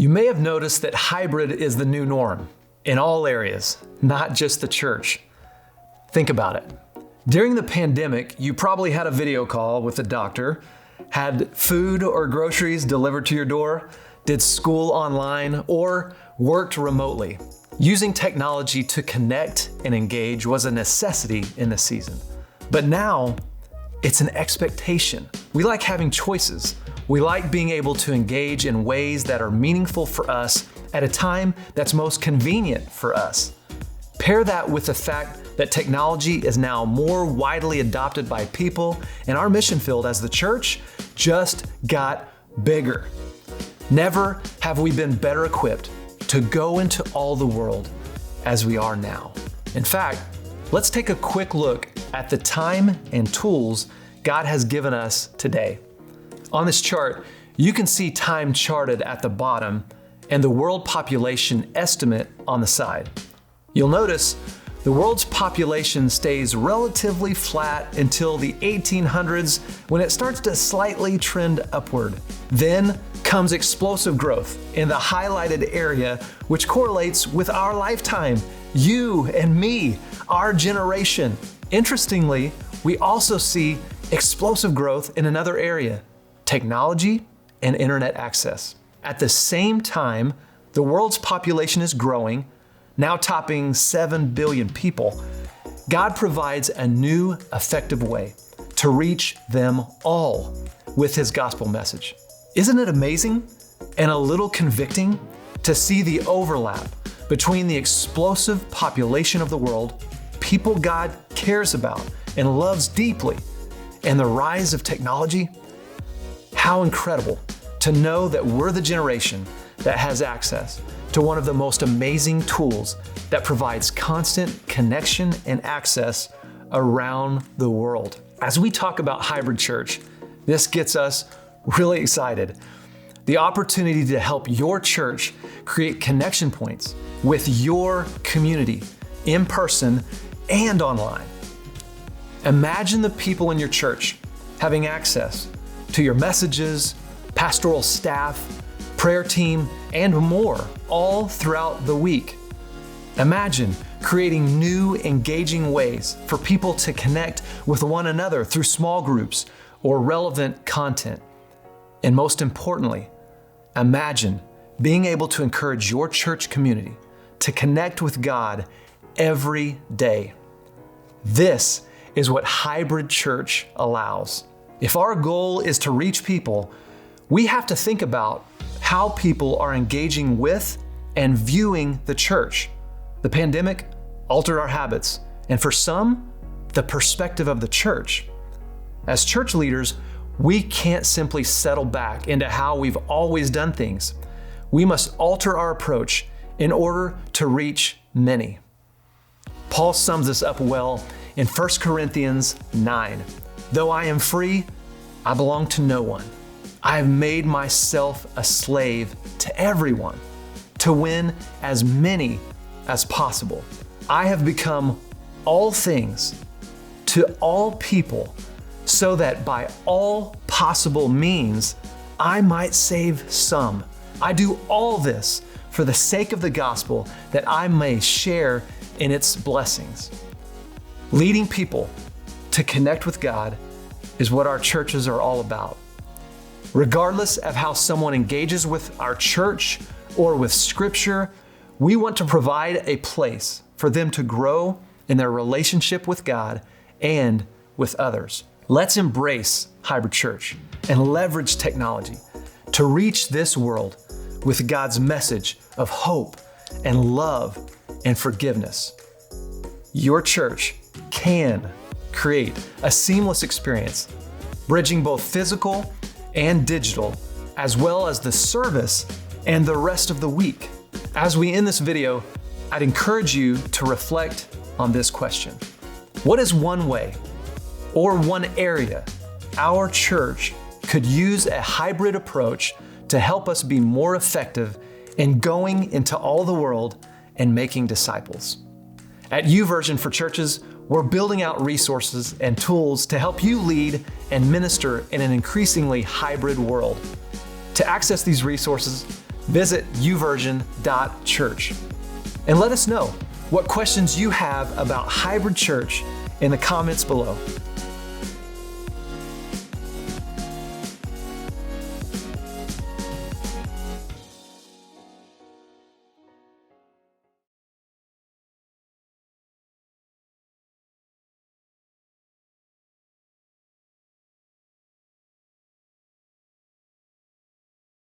You may have noticed that hybrid is the new norm in all areas, not just the church. Think about it. During the pandemic, you probably had a video call with a doctor, had food or groceries delivered to your door, did school online, or worked remotely. Using technology to connect and engage was a necessity in the season. But now, it's an expectation. We like having choices. We like being able to engage in ways that are meaningful for us at a time that's most convenient for us. Pair that with the fact that technology is now more widely adopted by people, and our mission field as the church just got bigger. Never have we been better equipped to go into all the world as we are now. In fact, let's take a quick look at the time and tools God has given us today. On this chart, you can see time charted at the bottom and the world population estimate on the side. You'll notice the world's population stays relatively flat until the 1800s when it starts to slightly trend upward. Then comes explosive growth in the highlighted area, which correlates with our lifetime, you and me, our generation. Interestingly, we also see explosive growth in another area, technology and internet access. At the same time, the world's population is growing, now topping 7 billion people. God provides a new, effective way to reach them all with His gospel message. Isn't it amazing and a little convicting to see the overlap between the explosive population of the world, people God cares about and loves deeply, and the rise of technology? How incredible to know that we're the generation that has access to one of the most amazing tools that provides constant connection and access around the world. As we talk about hybrid church, this gets us really excited. The opportunity to help your church create connection points with your community in person and online. Imagine the people in your church having access to your messages, pastoral staff, prayer team, and more all throughout the week. Imagine creating new, engaging ways for people to connect with one another through small groups or relevant content. And most importantly, imagine being able to encourage your church community to connect with God every day. This is what hybrid church allows. If our goal is to reach people, we have to think about how people are engaging with and viewing the church. The pandemic altered our habits, and for some, the perspective of the church. As church leaders, we can't simply settle back into how we've always done things. We must alter our approach in order to reach many. Paul sums this up well in 1 Corinthians 9. Though I am free, I belong to no one. I have made myself a slave to everyone to win as many as possible. I have become all things to all people so that by all possible means, I might save some. I do all this for the sake of the gospel, that I may share in its blessings. Leading people to connect with God is what our churches are all about. Regardless of how someone engages with our church or with Scripture, we want to provide a place for them to grow in their relationship with God and with others. Let's embrace hybrid church and leverage technology to reach this world with God's message of hope and love and forgiveness. Your church can create a seamless experience, bridging both physical and digital, as well as the service and the rest of the week. As we end this video, I'd encourage you to reflect on this question. What is one way or one area our church could use a hybrid approach to help us be more effective in going into all the world and making disciples? At YouVersion for Churches, we're building out resources and tools to help you lead and minister in an increasingly hybrid world. To access these resources, visit uversion.church and let us know what questions you have about hybrid church in the comments below.